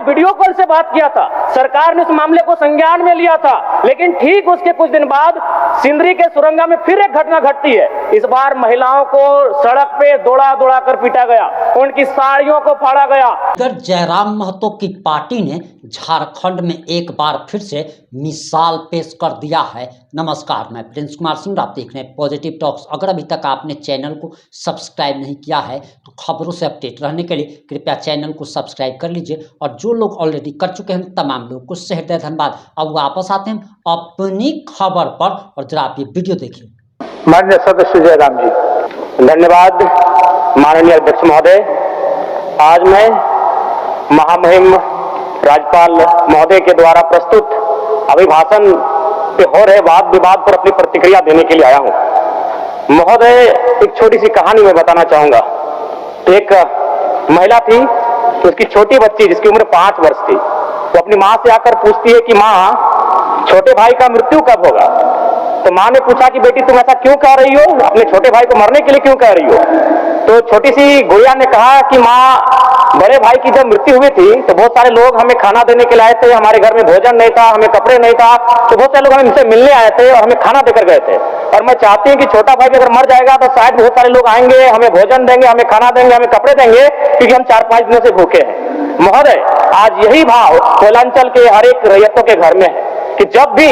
Video call से बात किया था, सरकार ने उस मामले को संज्ञान में लिया था, लेकिन ठीक उसके कुछ दिन बाद सिंदरी के सुरंगा में फिर एक घटना घटती है। इस बार महिलाओं को सड़क पे दौड़ा दौड़ा कर पीटा गया, उनकी साड़ियों को फाड़ा गया। इधर जयराम महतो की पार्टी ने झारखंड में एक बार फिर से मिसाल पेश कर दिया है। नमस्कार, मैं प्रिंस कुमार सिंह, आप देख रहे हैं पॉजिटिव टॉक्स। अगर अभी तक आपने चैनल को सब्सक्राइब नहीं किया है तो खबरों से अपडेट रहने के लिए कृपया चैनल को सब्सक्राइब कर लीजिए, और जो लोग ऑलरेडी कर चुके हैं तमाम लोगों को सहृदय धन्यवाद। अब वापस आते हैं अपनी खबर पर, और जरा आप ये वीडियो देखिए। माननीय सदस्य जयराम जी, धन्यवाद। माननीय अध्यक्ष महोदय, आज मैं महामहिम राज्यपाल महोदय के द्वारा प्रस्तुत अभिभाषण पे हो रहे वाद विवाद पर अपनी प्रतिक्रिया देने के लिए आया हूं। महोदय, एक छोटी सी कहानी मैं बताना चाहूंगा। एक महिला थी, उसकी छोटी बच्ची जिसकी उम्र 5 वर्ष थी, वो अपनी माँ से आकर पूछती है कि माँ, छोटे भाई का मृत्यु कब होगा? तो माँ ने पूछा कि बेटी तुम ऐसा क्यों कह रही हो, अपने छोटे भाई को मरने के लिए क्यों कह रही हो? तो छोटी सी गुड़िया ने कहा कि माँ, बड़े भाई की जब मृत्यु हुई थी तो बहुत सारे लोग हमें खाना देने के लिए आए थे, हमारे घर में भोजन नहीं था, हमें कपड़े नहीं था, तो बहुत सारे लोग हमसे मिलने आए थे और हमें खाना देकर गए थे। और मैं चाहती हूँ कि छोटा भाई अगर मर जाएगा तो शायद बहुत सारे लोग आएंगे, हमें भोजन देंगे, हमें खाना देंगे, हमें कपड़े देंगे, क्योंकि हम 4-5 दिनों से भूखे हैं। महोदय, आज यही भाव कोयलांचल के हर एक रैयतों के घर में है कि जब भी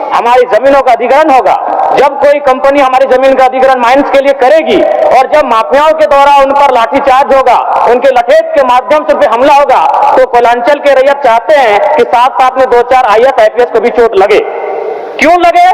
हमारी जमीनों का अधिग्रहण होगा, जब कोई कंपनी हमारी जमीन का अधिग्रहण माइंस के लिए करेगी, और जब माफियाओं के द्वारा उन पर लाठीचार्ज होगा, उनके लठेज के माध्यम से उन पर हमला होगा, तो कोयलांचल के रैयत चाहते हैं कि साथ साथ में 2-4 IAS IPS को भी चोट लगे। क्यों लगे?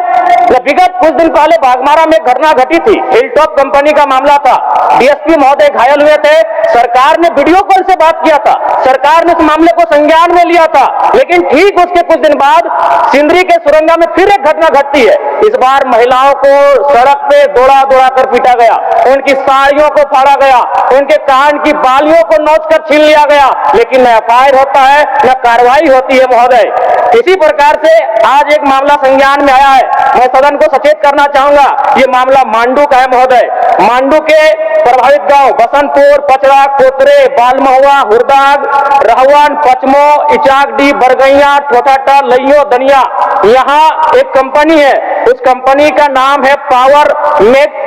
विगत कुछ दिन पहले बागमारा में घटना घटी थी, हिलटॉप कंपनी का मामला था। DSP महोदय घायल हुए थे, सरकार ने वीडियो कॉल से बात किया था, सरकार ने इस मामले को संज्ञान में लिया था, लेकिन ठीक उसके कुछ दिन बाद सिंदरी के सुरंगा में फिर एक घटना घटती है। इस बार महिलाओं को सड़क पे दौड़ा दौड़ा कर पीटा गया, उनकी साड़ियों को फाड़ा गया, उनके कान की बालियों को नोचकर छीन लिया गया, लेकिन न FIR होता है न कार्रवाई होती है। महोदय, इसी प्रकार से आज एक मामला संज्ञान में आया है। मैं सदन को सचेत करना चाहूंगा, ये मामला मांडू का है। महोदय, मांडू के प्रभावित गांव बसंतपुर, पचड़ा, कोतरे, बालमहुआ, हुरदाग, रहवान, पचमो, इचाकडी, बरगैया, ठोठाटा, लइयो, दनिया, यहाँ एक कंपनी है। उस कंपनी का नाम है पावर मेक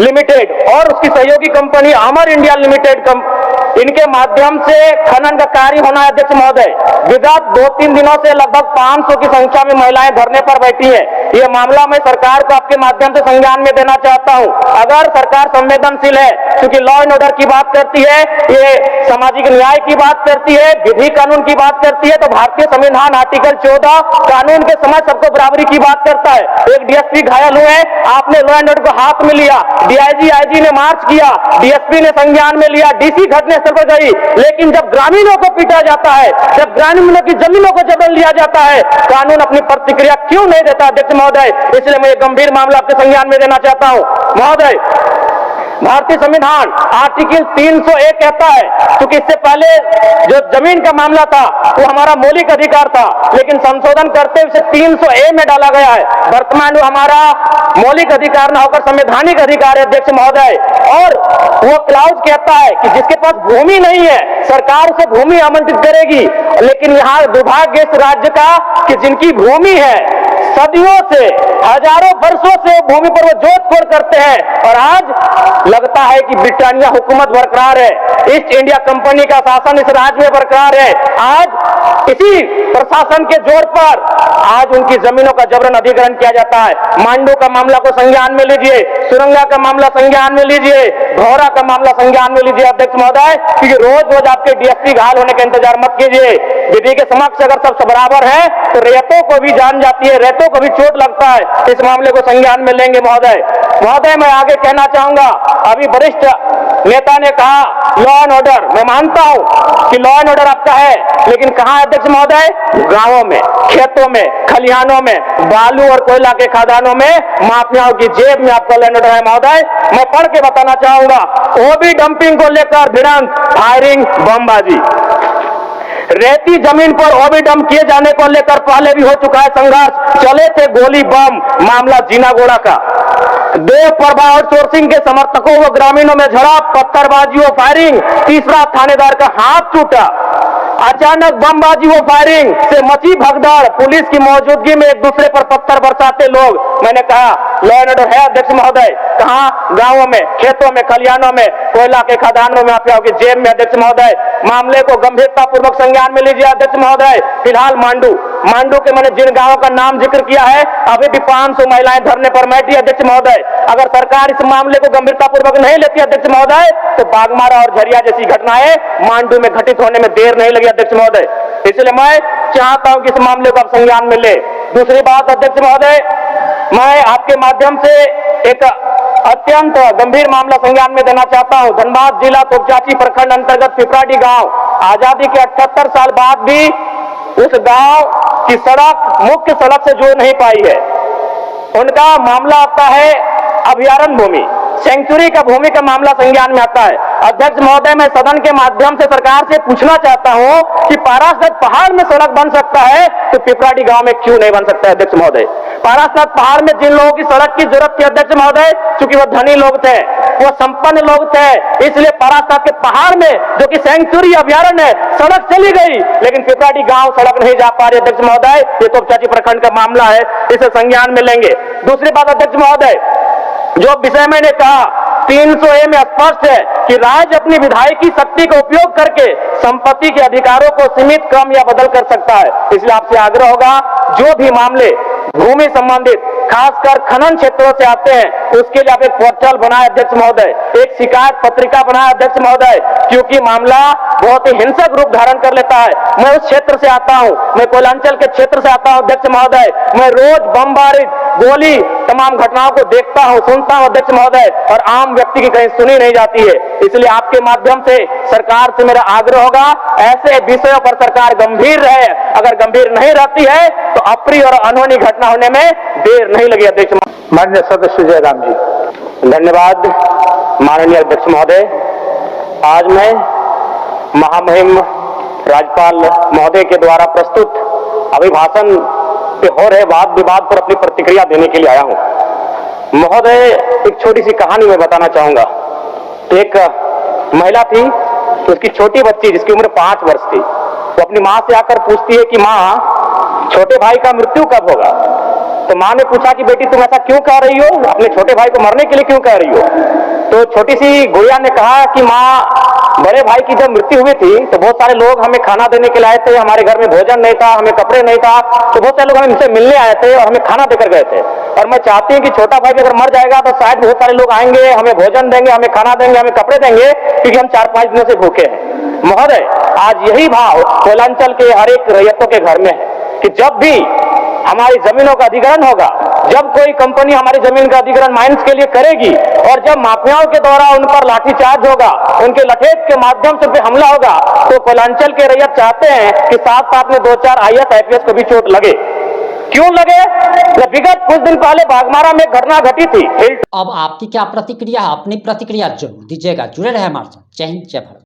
लिमिटेड, और उसकी सहयोगी कंपनी अमर इंडिया लिमिटेड। इनके माध्यम से खनन का कार्य होना है। अध्यक्ष महोदय, विगत 2-3 दिनों से लगभग 500 की संख्या में महिलाएं धरने पर बैठी हैं। ये मामला मैं सरकार को आपके माध्यम से संज्ञान में देना चाहता हूं। अगर सरकार संवेदनशील है, क्योंकि लॉ एंड ऑर्डर की बात करती है, ये सामाजिक न्याय की बात करती है, विधि कानून की बात करती है, तो भारतीय संविधान आर्टिकल 14 कानून के समय सबको बराबरी की बात करता है। एक DSP घायल हुए, आपने लॉ एंड ऑर्डर को हाथ में लिया, DIG IG ने मार्च किया, DSP ने संज्ञान में लिया, DC घटनास्थल पर गई, लेकिन जब ग्रामीणों को पीटा जाता है, जब ग्रामीणों की जमीनों को जबरन लिया जाता है, कानून अपनी प्रतिक्रिया क्यों नहीं देता? अध्यक्ष महोदय, इसलिए मैं एक गंभीर मामला आपके संज्ञान में देना चाहता हूं। महोदय, भारतीय संविधान आर्टिकल 301 कहता है, क्योंकि इससे पहले जो जमीन का मामला था वो हमारा मौलिक अधिकार था, लेकिन संशोधन करते हुए 300A में डाला गया है। वर्तमान में हमारा मौलिक अधिकार न होकर संवैधानिक अधिकार है। अध्यक्ष महोदय, और वो क्लाउज कहता है कि जिसके पास भूमि नहीं है सरकार उसे भूमि आवंटित करेगी, लेकिन यहाँ दुर्भाग्य इस राज्य का कि जिनकी भूमि है, सदियों से, हजारों वर्षों से भूमि पर वो जोत-खोड़ करते हैं, और आज लगता है कि ब्रिटानिया हुकूमत बरकरार है, ईस्ट इंडिया कंपनी का शासन इस राज्य में बरकरार है। आज इसी प्रशासन के जोर पर आज उनकी जमीनों का जबरन अधिग्रहण किया जाता है। मांडू का मामला को संज्ञान में लीजिए, सुरंगा का मामला संज्ञान में लीजिए, भौरा का मामला संज्ञान में लीजिए। अध्यक्ष महोदय, क्योंकि रोज रोज आपके DSP घायल होने का इंतजार मत कीजिए। विधि के समक्ष अगर सब बराबर है तो रेतों को भी जान जाती है, रेतों को भी चोट लगता है। इस मामले को संज्ञान में लेंगे। महोदय, मैं आगे कहना चाहूंगा, अभी वरिष्ठ नेता ने कहा लॉ एंड ऑर्डर, मैं मानता हूं कि लॉ एंड ऑर्डर आपका है, लेकिन कहां है अध्यक्ष महोदय? गांवों में, खेतों में, खलिहानों में, बालू और कोयला के खदानों में, माफियाओं की जेब में आपका लॉ एंड ऑर्डर है। महोदय, मैं पढ़ के बताना चाहूंगा, ओबी डंपिंग को लेकर भिड़ंत, फायरिंग, बमबाजी, रेती जमीन पर ओबी डंप किए जाने को लेकर पहले भी हो चुका है संघर्ष, चले थे गोली बम, मामला जीनागोड़ा का। देव प्रभा आउटसोर्सिंग के समर्थकों व ग्रामीणों में झड़प, पत्थरबाजी और फायरिंग, तीसरा थानेदार का हाथ टूटा। अचानक बमबाजी व फायरिंग से मची भगदड़, पुलिस की मौजूदगी में एक दूसरे पर पत्थर बरसाते लोग। मैंने कहा लॉ एंड ऑर्डर है अध्यक्ष महोदय, कहां? गांवों में, खेतों में, खलिहानों में, कोयला के खदानों में, माफियाओं की जेब में अध्यक्ष महोदय। मामले को गंभीरता पूर्वक संज्ञान में लीजिए अध्यक्ष महोदय। फिलहाल मांडू के मैंने जिन गांवों का नाम जिक्र किया है, अभी भी 500 महिलाएं धरने पर बैठी अध्यक्ष महोदय। अगर सरकार इस मामले को गंभीरता पूर्वक नहीं लेती अध्यक्ष महोदय, तो बागमारा और झरिया जैसी घटनाएं मांडू में घटित होने में देर नहीं लगी अध्यक्ष महोदय। इसलिए मैं चाहता हूं कि इस मामले को आप संज्ञान में ले। दूसरी बात अध्यक्ष महोदय, मैं आपके माध्यम से एक अत्यंत गंभीर मामला संज्ञान में देना चाहता हूं। धनबाद जिला तोपचाची प्रखंड अंतर्गत पिपराडी गांव, आजादी के 78 साल बाद भी उस गांव की सड़क मुख्य सड़क से जुड़ नहीं पाई है। उनका मामला आता है अभयारण्य भूमि, सेंचुरी का भूमि का मामला संज्ञान में आता है। अध्यक्ष महोदय, मैं सदन के माध्यम से सरकार से पूछना चाहता हूं कि पारासनाथ पहाड़ में सड़क बन सकता है तो पिपराडी गांव में क्यों नहीं बन सकता है अध्यक्ष महोदय? पारासनाथ पहाड़ में जिन लोगों की सड़क की जरूरत थी अध्यक्ष महोदय, चूंकि वो धनी लोग थे, वो संपन्न लोग थे, इसलिए पारासनाथ के पहाड़ में जो कि सेंचुरी अभयारण्य है, सड़क चली गई, लेकिन पिपराडी गांव सड़क नहीं जा पा रही अध्यक्ष महोदय। ये तोपचाची प्रखंड का मामला है, इसे संज्ञान में लेंगे। दूसरी बात अध्यक्ष महोदय, जो विषय मैंने कहा 300A में स्पष्ट है कि राज्य अपनी विधायकी शक्ति का उपयोग करके संपत्ति के अधिकारों को सीमित, कम या बदल कर सकता है। इसलिए आपसे आग्रह होगा, जो भी मामले भूमि संबंधित खासकर खनन क्षेत्रों से आते हैं, उसके लिए आप एक पोर्टल बनाए अध्यक्ष महोदय, एक शिकायत पत्रिका बनाए अध्यक्ष महोदय, क्योंकि मामला बहुत ही हिंसक रूप धारण कर लेता है। मैं उस क्षेत्र से आता हूं, मैं कोयलांचल के क्षेत्र से आता हूं अध्यक्ष महोदय। मैं रोज बमबारी, गोली, तमाम घटनाओं को देखता हूं, सुनता हूं अध्यक्ष महोदय, और आम व्यक्ति की कहीं सुनी नहीं जाती है। इसलिए आपके माध्यम से सरकार से मेरा आग्रह होगा, ऐसे विषयों पर सरकार गंभीर रहे। अगर गंभीर नहीं रहती है तो अप्रिय और अनहोनी घटना होने में देर नहीं लगी अध्यक्ष। माननीय सदस्य जयराम जी। धन्यवाद माननीय अध्यक्ष महोदय। आज मैं महामहिम राज्यपाल महोदय के द्वारा प्रस्तुत अभिभाषण पे हो रहे वाद विवाद पर अपनी प्रतिक्रिया देने के लिए आया हूं। महोदय, एक छोटी सी कहानी मैं बताना चाहूंगा। एक महिला थी, उसकी छोटी बच्ची जिसकी उम्र 5 वर्ष थी, वो अपनी माँ से आकर पूछती है कि माँ, छोटे भाई का मृत्यु कब होगा? तो माँ ने पूछा कि बेटी तुम ऐसा क्यों कह रही हो, अपने छोटे भाई को मरने के लिए क्यों कह रही हो? तो छोटी सी गुड़िया ने कहा कि माँ, बड़े भाई की जब मृत्यु हुई थी तो बहुत सारे लोग हमें खाना देने के लिए आए थे, हमारे घर में भोजन नहीं था, हमें कपड़े नहीं था, तो बहुत सारे लोग हमसे मिलने आए थे और हमें खाना देकर गए थे। और मैं चाहती हूँ कि छोटा भाई अगर मर जाएगा तो शायद बहुत सारे लोग आएंगे, हमें भोजन देंगे, हमें खाना देंगे, हमें कपड़े देंगे, क्योंकि हम 4-5 दिनों से भूखे हैं। महोदय, आज यही भाव कोयलांचल के हर एक रैयतों के घर में है कि जब भी हमारी जमीनों का अधिग्रहण होगा, जब कोई कंपनी हमारी जमीन का अधिग्रहण माइंस के लिए करेगी, और जब माफियाओं के द्वारा उन पर लाठीचार्ज होगा, उनके लठेज के माध्यम से उन पर हमला होगा, तो कोयलांचल के रैयत चाहते हैं कि साथ साथ में 2-4 IAS IPS को भी चोट लगे। क्यों लगे? विगत कुछ दिन पहले बागमारा में घटना घटी थी। अब आपकी क्या प्रतिक्रिया है? अपनी प्रतिक्रिया जरूर दीजिएगा। जुड़े रहे हमारे साथ। जय हिंद, जय भारत।